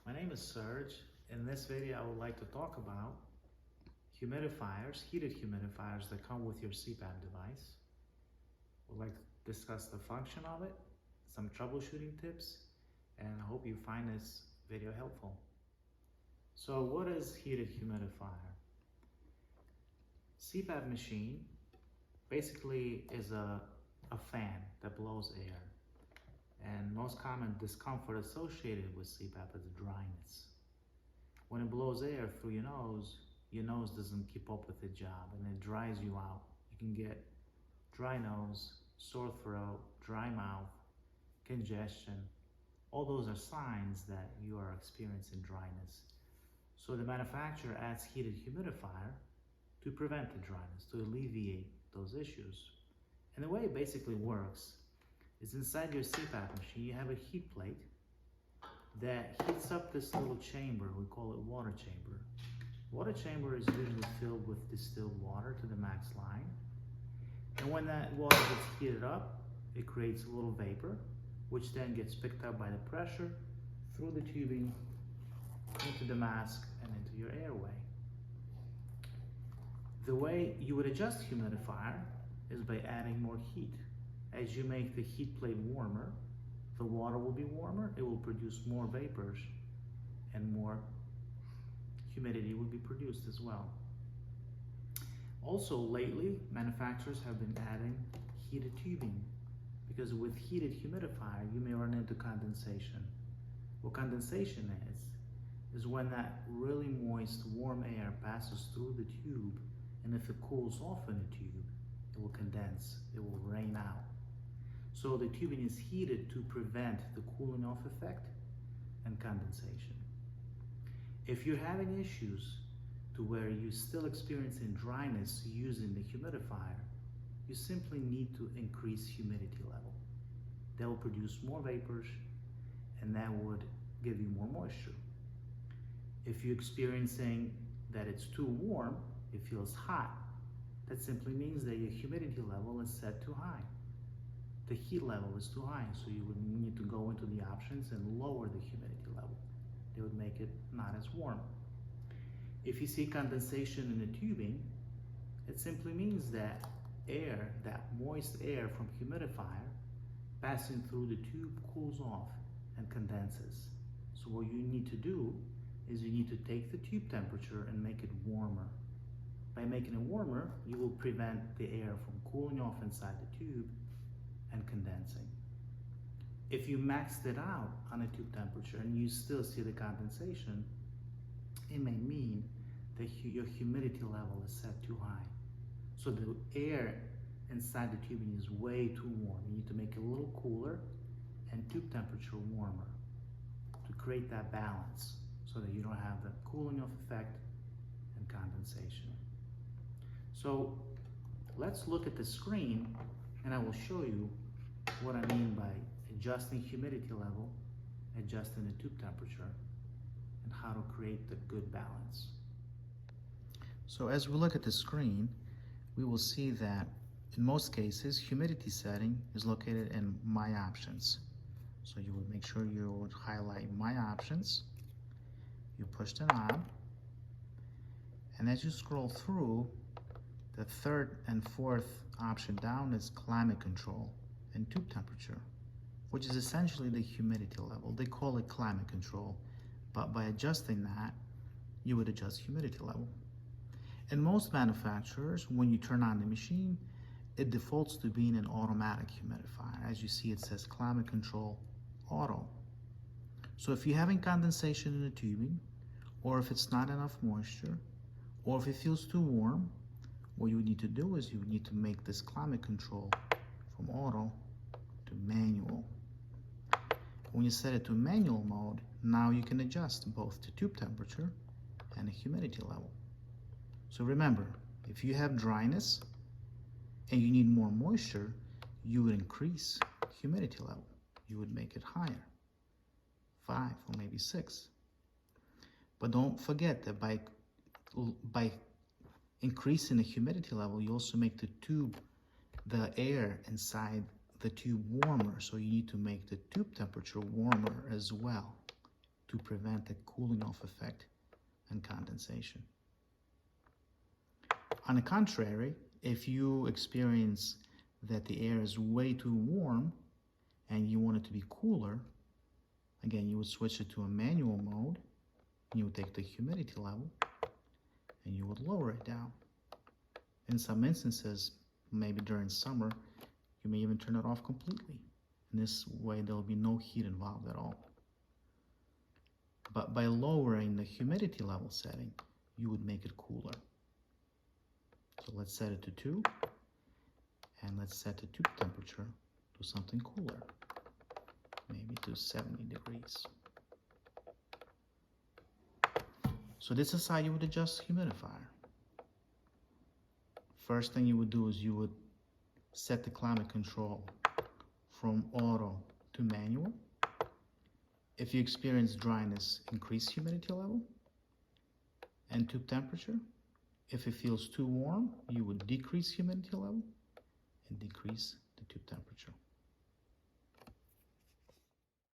My name is Serge. In this video, I would like to talk about humidifiers, heated humidifiers that come with your CPAP device. We'd like to discuss the function of it, some troubleshooting tips, and I hope you find this video helpful. So what is heated humidifier? CPAP machine basically is a fan that blows air. And most common discomfort associated with CPAP is dryness. When it blows air through your nose doesn't keep up with the job and it dries you out. You can get dry nose, sore throat, dry mouth, congestion. All those are signs that you are experiencing dryness. So the manufacturer adds heated humidifier to prevent the dryness, to alleviate those issues. And the way it basically works is inside your CPAP machine, you have a heat plate that heats up this little chamber. We call it water chamber. Water chamber is usually filled with distilled water to the max line. And when that water gets heated up, it creates a little vapor, which then gets picked up by the pressure through the tubing into the mask and into your airway. The way you would adjust humidifier is by adding more heat. As you make the heat plate warmer, the water will be warmer, it will produce more vapors, and more humidity will be produced as well. Also, lately, manufacturers have been adding heated tubing, because with heated humidifier, you may run into condensation. What condensation is when that really moist, warm air passes through the tube, and if it cools off in the tube, it will condense, it will rain out. So the tubing is heated to prevent the cooling off effect and condensation. If you're having issues to where you're still experiencing dryness using the humidifier, you simply need to increase humidity level. That will produce more vapors and that would give you more moisture. If you're experiencing that it's too warm, it feels hot, that simply means that your humidity level is set too high. The heat level is too high, so you would need to go into the options and lower the humidity level. They would make it not as warm. If you see condensation in the tubing, it simply means that air, that moist air from humidifier passing through the tube cools off and condenses. So what you need to do is you need to take the tube temperature and make it warmer. By making it warmer, you will prevent the air from cooling off inside the tube and condensing. If you maxed it out on a tube temperature and you still see the condensation, it may mean that your humidity level is set too high. So the air inside the tubing is way too warm. You need to make it a little cooler and tube temperature warmer to create that balance so that you don't have the cooling off effect and condensation. So let's look at the screen and I will show you what I mean by adjusting humidity level, adjusting the tube temperature, and how to create the good balance. So as we look at the screen, we will see that in most cases, humidity setting is located in My Options. So you would make sure you would highlight My Options, you push the knob, and as you scroll through, the third and fourth option down is climate control and tube temperature, which is essentially the humidity level. They call it climate control, but by adjusting that, you would adjust humidity level. In most manufacturers, when you turn on the machine, it defaults to being an automatic humidifier. As you see, it says climate control auto. So if you're having condensation in the tubing, or if it's not enough moisture, or if it feels too warm, what you would need to do is you would need to make this climate control from auto to manual. When you set it to manual mode, now you can adjust both the tube temperature and the humidity level. So remember, if you have dryness and you need more moisture, you would increase humidity level. You would make it higher, 5 or maybe 6. But don't forget that by increasing the humidity level, you also make the air inside the tube warmer. So you need to make the tube temperature warmer as well to prevent a cooling off effect and condensation. On the contrary, if you experience that the air is way too warm and you want it to be cooler, again, you would switch it to a manual mode. You would take the humidity level and you would lower it down. In some instances, maybe during summer, you may even turn it off completely. In this way, there will be no heat involved at all. But by lowering the humidity level setting, you would make it cooler. So let's set it to 2, and let's set the tube temperature to something cooler, maybe to 70 degrees. So this is how you would adjust the humidifier. First thing you would do is you would set the climate control from auto to manual. If you experience dryness, increase humidity level and tube temperature. If it feels too warm, you would decrease humidity level and decrease the tube temperature.